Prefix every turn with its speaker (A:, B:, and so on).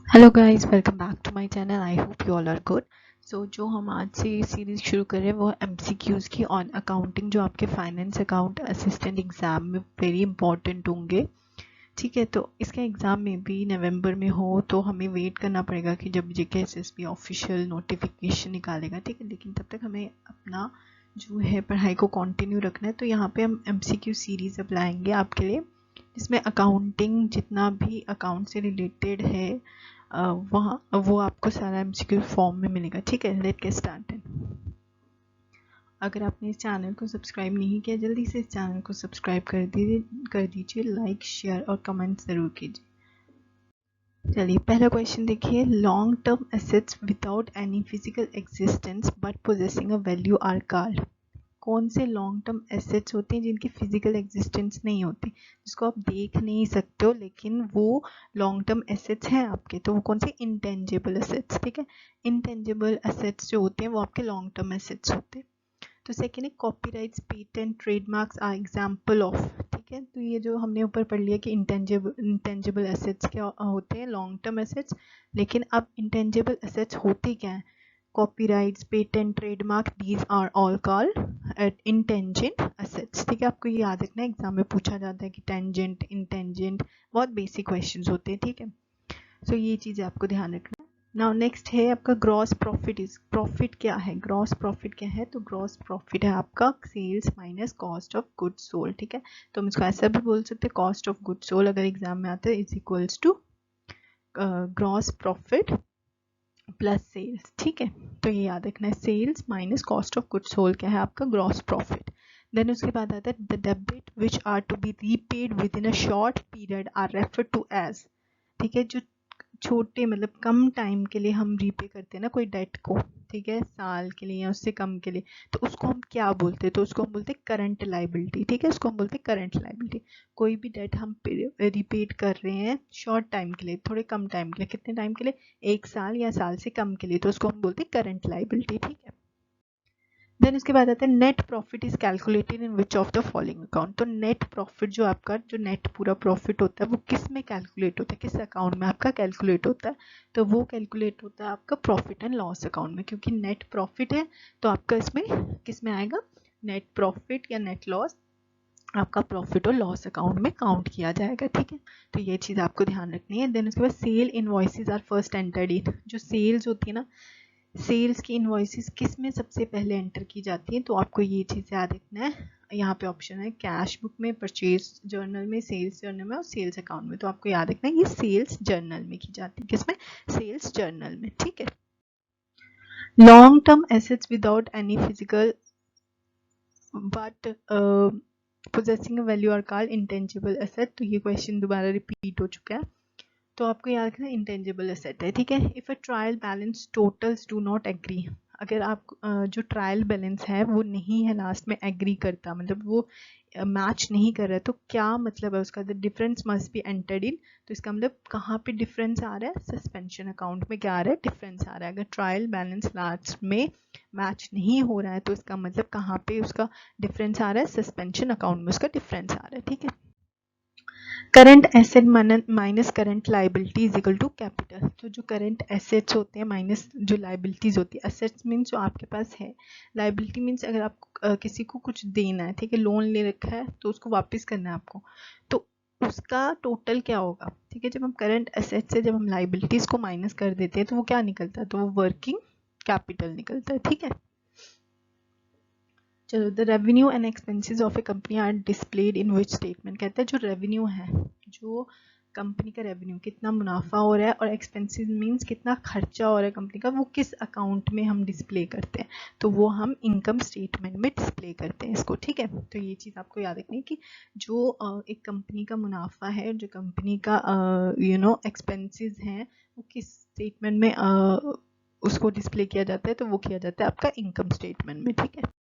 A: Hello guys, welcome back to my channel. I hope you all are good. So जो हम आज से series शुरू कर रहे हैं वो एमसीक्यूज़ की ऑन अकाउंटिंग, जो आपके फाइनेंस अकाउंट असिस्टेंट एग्ज़ाम में वेरी इंपॉर्टेंट होंगे। ठीक है, तो इसका एग्ज़ाम में भी नवंबर में हो तो हमें वेट करना पड़ेगा कि जब जेकेएसएसबी ऑफिशियल नोटिफिकेशन निकालेगा। ठीक है, लेकिन तब तक हमें अपना जो है पढ़ाई को कंटिन्यू रखना है। तो यहाँ पे हम एमसीक्यू सीरीज़ अपलाएंगे आपके लिए, जिसमें अकाउंटिंग जितना भी अकाउंट से रिलेटेड है वहाँ वो आपको सारा एमसीक्यू फॉर्म में मिलेगा। ठीक है, लेट गेट स्टार्टेड। अगर आपने इस चैनल को सब्सक्राइब नहीं किया, जल्दी से इस चैनल को सब्सक्राइब कर दीजिए, लाइक शेयर और कमेंट ज़रूर कीजिए। चलिए, पहला क्वेश्चन देखिए। Long term assets without any physical existence but possessing a value are called. कौन से लॉन्ग टर्म एसेट्स होते हैं जिनकी फिजिकल एग्जिस्टेंस नहीं होती, जिसको आप देख नहीं सकते हो लेकिन वो लॉन्ग टर्म एसेट्स हैं आपके, तो वो कौन से? Intangible assets. ठीक है, इंटेंजिबल एसेट्स जो होते हैं वो आपके लॉन्ग टर्म एसेट्स होते हैं। तो सेकेंड है copyrights, patent, trademarks are example of. ठीक है, तो ये जो हमने ऊपर पढ़ लिया कि इंटेंजिबल एसेट्स क्या होते हैं, लॉन्ग टर्म एसेट्स। लेकिन अब इंटेंजिबल एसेट्स होती क्या है? Copyrights, patent, trademark, these are all called intangible assets. ठीक है, आपको ये याद रखना है, एग्जाम में पूछा जाता है कि टेंजेंट, इंटेंजेंट, बहुत बेसिक क्वेश्चंस होते हैं। ठीक है, सो ये चीज़ें आपको ध्यान रखना है। नाउ नेक्स्ट है आपका ग्रॉस प्रॉफिट। इज प्रॉफिट क्या है? ग्रॉस प्रॉफिट क्या है? तो ग्रॉस प्रॉफिट है आपका sales minus cost of goods sold. ठीक है, तो हम इसको ऐसा भी बोल सकते हैं, कॉस्ट ऑफ गुड्स सोल्ड अगर एग्जाम में आता है is equals to gross profit plus sales. ठीक है, तो ये याद रखना है, sales minus cost of goods sold क्या है? आपका ग्रॉस प्रॉफिट। देन उसके बाद आता है the debit which are to be repaid within a short period are refer to as. ठीक है, जो छोटे मतलब कम टाइम के लिए हम रीपे करते हैं ना कोई डेट को, ठीक है, साल के लिए या उससे कम के लिए, तो उसको हम क्या बोलते हैं? तो उसको हम बोलते हैं करंट लाइबिलिटी। ठीक है, उसको हम बोलते हैं करंट लाइबिलिटी। कोई भी डेट हम रिपेड कर रहे हैं शॉर्ट टाइम के लिए, थोड़े कम टाइम के लिए, कितने टाइम के लिए? 1 साल या साल से कम के लिए, तो उसको हम बोलते हैं करंट लाइबिलिटी। ठीक है, देन उसके बाद आता है net profit is calculated in which of the following account. तो नेट प्रॉफिट जो आपका जो नेट पूरा प्रॉफिट होता है वो किस में कैलकुलेट होता है, किस अकाउंट में आपका कैलकुलेट होता है? तो वो कैलकुलेट होता है आपका प्रॉफिट एंड लॉस अकाउंट में, क्योंकि नेट प्रॉफिट है तो आपका इसमें किस में आएगा? नेट प्रॉफिट या नेट लॉस आपका प्रॉफिट और लॉस अकाउंट में काउंट किया जाएगा। ठीक है, तो ये चीज़ आपको ध्यान रखनी है। देन उसके बाद sale invoices are first entered in. जो सेल्स होती है ना, सेल्स की इन्वॉइसेस किस में सबसे पहले एंटर की जाती हैं? तो आपको ये चीज़ याद रखना है। यहाँ पे ऑप्शन है कैश बुक में, परचेज जर्नल में, सेल्स जर्नल में और सेल्स अकाउंट में। तो आपको याद रखना है ये सेल्स जर्नल में की जाती है। किसमें? सेल्स जर्नल में। ठीक है, long term assets without any physical but possessing value are called intangible asset. तो ये क्वेश्चन दोबारा रिपीट हो चुका है, तो आपको याद रखना इंटेंजिबल एसेट है। ठीक है, if a trial balance totals do not agree. अगर आप जो ट्रायल बैलेंस है वो नहीं है लास्ट में एग्री करता, मतलब वो मैच नहीं कर रहा है, तो क्या मतलब है उसका? The difference must be entered in. तो इसका मतलब कहाँ पे डिफरेंस आ रहा है? सस्पेंशन अकाउंट में क्या आ रहा है? डिफरेंस आ रहा है। अगर ट्रायल बैलेंस लास्ट में मैच नहीं हो रहा है तो इसका मतलब कहाँ पे उसका डिफरेंस आ रहा है? सस्पेंशन अकाउंट में उसका डिफरेंस आ रहा है। ठीक है, current asset minus current liability is equal to capital. तो जो करंट एसेट्स होते हैं माइनस जो लाइबिलिटीज होती है, एसेट्स मीन्स जो आपके पास है, लाइबिलिटी मीन्स अगर आप किसी को कुछ देना है, ठीक है, लोन ले रखा है तो उसको वापस करना है आपको, तो उसका टोटल क्या होगा? ठीक है, जब हम करंट एसेट से जब हम लाइबिलिटीज को माइनस कर देते हैं तो वो क्या निकलता है? तो वो वर्किंग कैपिटल निकलता है। ठीक है, चलो, the revenue and expenses of a company are displayed in which statement. कहता है जो रेवेन्यू है, जो कंपनी का रेवेन्यू कितना मुनाफा हो रहा है और एक्सपेंसेस मींस कितना खर्चा हो रहा है कंपनी का, वो किस अकाउंट में हम डिस्प्ले करते हैं? तो वो हम इनकम स्टेटमेंट में डिस्प्ले करते हैं इसको। ठीक है, तो ये चीज़ आपको याद रखनी है कि जो एक कंपनी का मुनाफा है, जो कंपनी का एक्सपेंसेस हैं, वो किस स्टेटमेंट में उसको डिस्प्ले किया जाता है? तो वो किया जाता है आपका इनकम स्टेटमेंट में। ठीक है,